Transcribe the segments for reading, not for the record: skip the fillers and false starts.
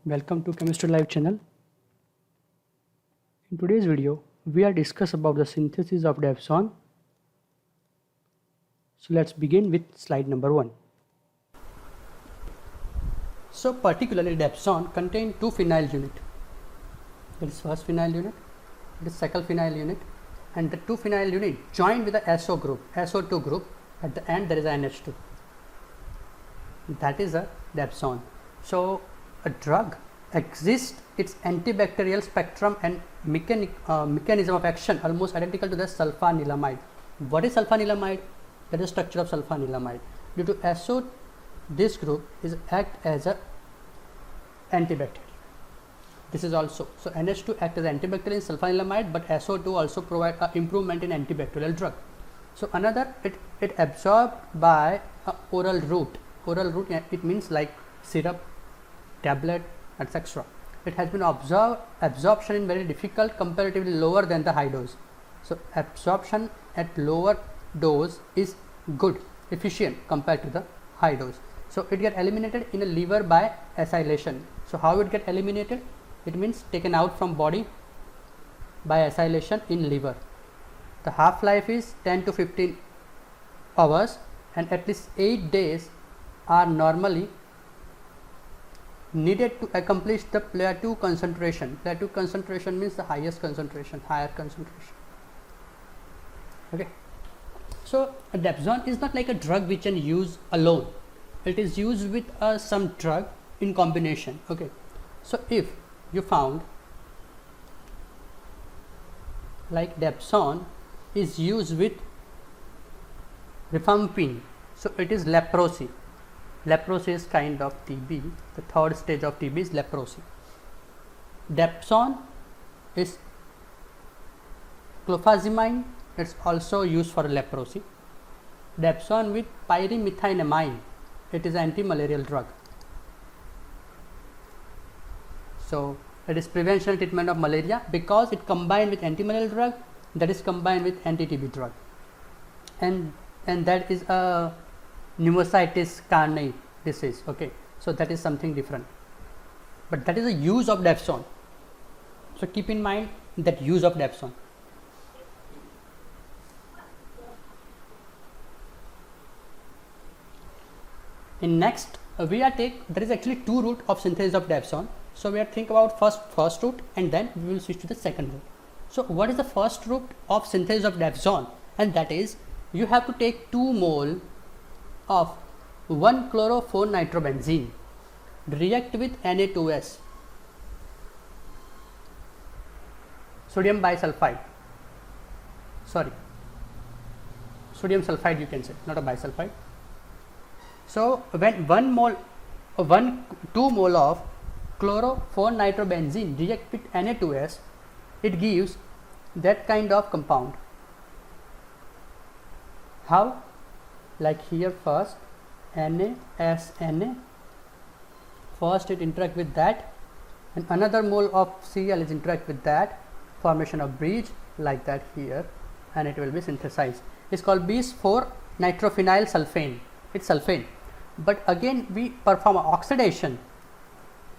Welcome to Chemistry Live channel. In today's video, we are discuss about the synthesis of Dapsone. So let's begin with slide number 1. So particularly Dapsone contain two phenyl unit. That is first phenyl unit, that is second phenyl unit, and the two phenyl unit joined with the SO group, SO2 group. At the end there is a NH2. That is a Dapsone. So a drug exists, its antibacterial spectrum and mechanism of action almost identical to the sulfanilamide. What is sulfanilamide? That is structure of sulfanilamide. Due to SO, this group is act as a antibacterial. This is also, so NH2 act as antibacterial in sulfanilamide, but SO2 also provide improvement in antibacterial drug. So another, it absorbed by oral route. Oral route, it means like syrup, tablet, etc. It has been absorption in very difficult, comparatively lower than the high dose. So absorption at lower dose is good, efficient compared to the high dose. So it get eliminated in a liver by acylation. So how it get eliminated? It means taken out from body by acylation in liver. The half-life is 10 to 15 hours and at least 8 days are normally needed to accomplish the plateau concentration. Plateau concentration means the highest concentration, higher concentration. Okay. So Dapsone is not like a drug which can use alone. It is used with some drug in combination. Okay. So if you found like Dapsone is used with rifampin, so it is leprosy. Leprosy is kind of TB. The third stage of TB is leprosy. Dapsone is clofazimine. It's also used for leprosy. Dapsone with pyrimethylamine. It is anti-malarial drug. So it is prevention treatment of malaria because it combined with anti-malarial drug, that is combined with anti-TB drug, and that is a pneumocystis carni disease. Okay, so that is something different, but that is a use of Dapsone. So keep in mind that use of Dapsone. In next we are there is actually two route of synthesis of Dapsone. So we are think about first route and then we will switch to the second route. So what is the first route of synthesis of Dapsone? And that is you have to take 2 mole of 1-chloro-4-nitrobenzene, react with Na2S, sodium bisulfide, sodium sulfide you can say, not a bisulfide. So when 2 mole of chloro-4-nitrobenzene react with Na2S, it gives that kind of compound. How? Like here first NaSNA, first it interact with that and another mole of Cl is interact with that, formation of bridge like that here, and it will be synthesized. It's called bis-4-nitrophenyl sulfane. It's sulfane, but again we perform oxidation.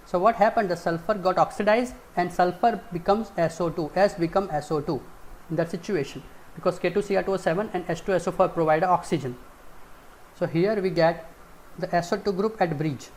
So what happened? The sulfur got oxidized and sulfur becomes SO2, S become SO2 in that situation because K2Cr2O7 and H2SO4 provide oxygen. So here we get the SO2 group at bridge,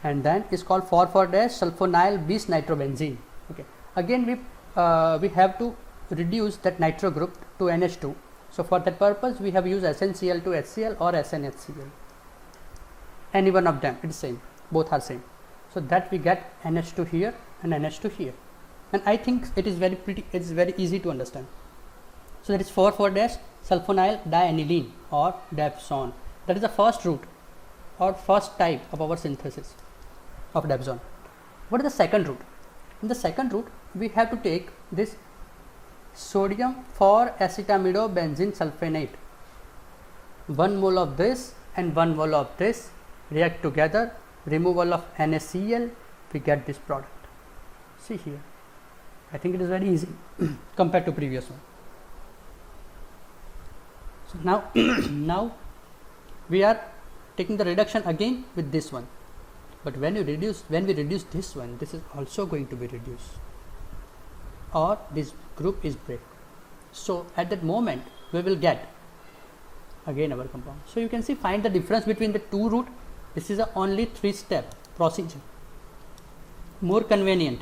and then is called 4,4-sulfonyl bis nitrobenzene. Okay. Again we have to reduce that nitro group to NH2. So for that purpose we have used SnCl to HCl or SnHCl. Any one of them, it is same. Both are same. So that we get NH2 here and NH2 here, and I think it is very easy to understand. So that is 4,4-sulfonyl dianiline or Dapsone. That is the first route or first type of our synthesis of Dapsone. What is the second route? In the second route we have to take this sodium 4-acetamidobenzene sulfonate, 1 mole of this and 1 mole of this react together, removal of NaCl, we get this product. See here, I think it is very easy compared to previous one. So now we are taking the reduction again with this one. but when we reduce this one, this is also going to be reduced, or this group is break. So at that moment we will get again our compound. So you can see, find the difference between the two route. This is a only 3-step procedure, more convenient.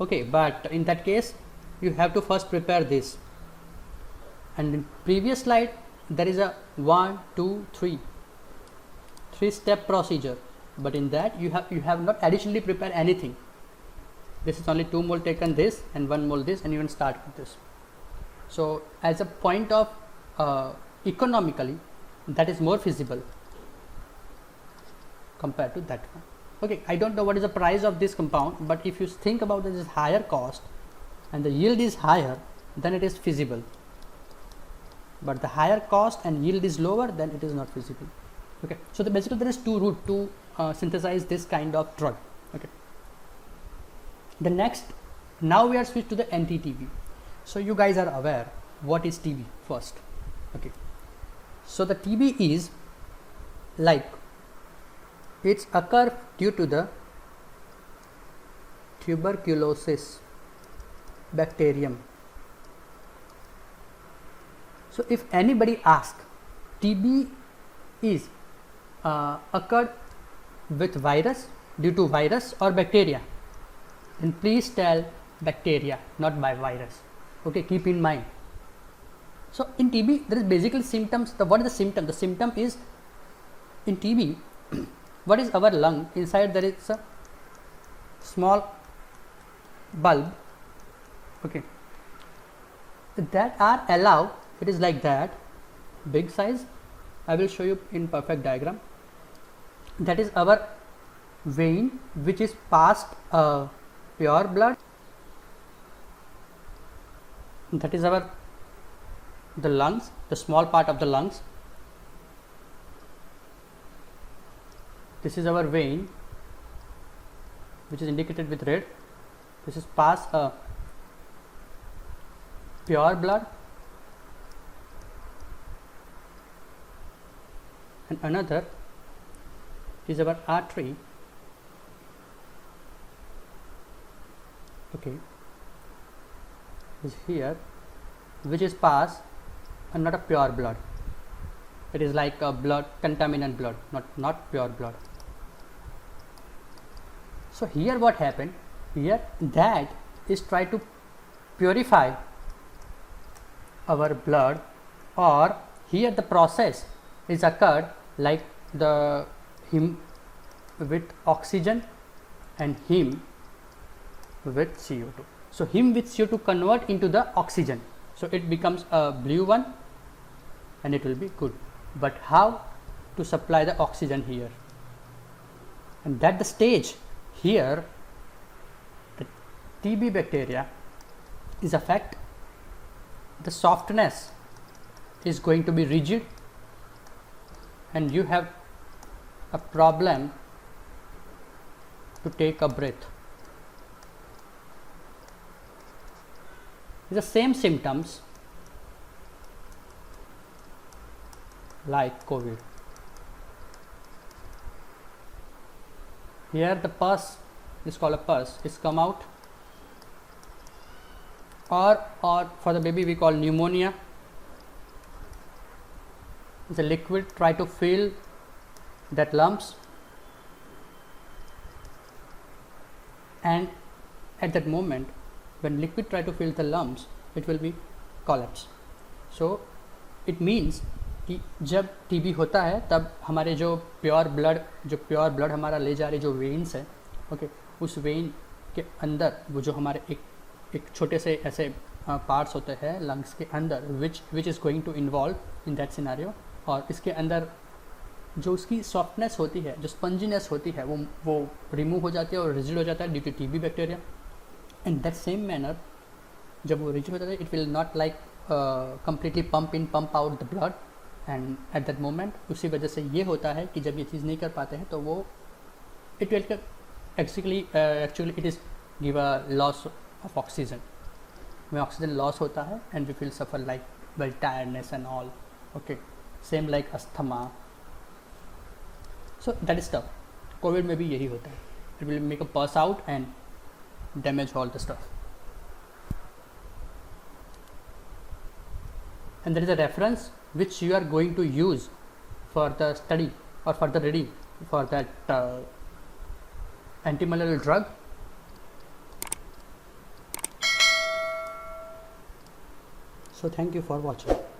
Okay, but in that case you have to first prepare this, and in previous slide there is a 1 2 3-step procedure, but in that you have not additionally prepared anything. This is only 2 mole taken this and 1 mole this, and you can start with this. So as a point of economically, that is more feasible compared to that one. Okay, I don't know what is the price of this compound, but if you think about this higher cost and the yield is higher, then it is feasible. But the higher cost and yield is lower, then it is not feasible. Okay, so basically there is 2 routes to synthesize this kind of drug. Okay, the next, now we are switched to the anti-TB. So you guys are aware what is TB first. Okay, so the TB is like, it's occur due to the tuberculosis bacterium. So if anybody asks, TB is occurred with virus, due to virus or bacteria, then please tell bacteria, not by virus. Okay, keep in mind. So in TB there is basically symptoms. What is the symptom? The symptom is, in TB, what is our lung? Inside there is a small bulb, okay, that are allowed. It is like that, big size. I will show you in perfect diagram. That is our vein, which is past pure blood. That is our the lungs, the small part of the lungs. This is our vein, which is indicated with red. This is past pure blood, and another is our artery. Okay, is here, which is past and not a pure blood. It is like a blood, contaminant blood, not pure blood. So here what happened, here that is try to purify our blood, or here the process is occurred like the heme with oxygen and heme with CO2. So heme with CO2 convert into the oxygen, so it becomes a blue one and it will be good. But how to supply the oxygen here? And that the stage here, the TB bacteria is affect the softness is going to be rigid, and you have a problem to take a breath. The same symptoms like COVID. Here the pus is called a pus, is come out, or for the baby we call pneumonia. The liquid try to fill that lumps, and at that moment when liquid try to fill the lumps, it will be collapse. So it means कि जब TB होता है तब हमारे जो pure blood हमारा ले जा रही जो वेन्स है, ओके, उस वेन के अंदर वो जो हमारे एक छोटे से ऐसे पार्ट्स होते हैं लंग्स के अंदर, which is going to involve in that scenario, और इसके अंदर जो उसकी सॉफ्टनेस होती है, जो स्पंजीनेस होती है, वो रिमूव हो जाती है और रिजिड हो जाता है due to TB bacteria. And that same manner जब वो रिजिड हो जाता है, it will not like completely pump out the blood, and at that moment उसी वजह से ये होता है कि जब ये चीज़ नहीं कर पाते हैं तो वो it will actually it is give a loss of oxygen. में ऑक्सीजन लॉस होता है and we feel suffer like well tiredness and all. Okay, same like asthma. So that is tough. Covid में भी यही होता है, it will make a pass out and damage all the stuff. And there is a reference which you are going to use for the study or for the reading for that antimalarial drug. So thank you for watching.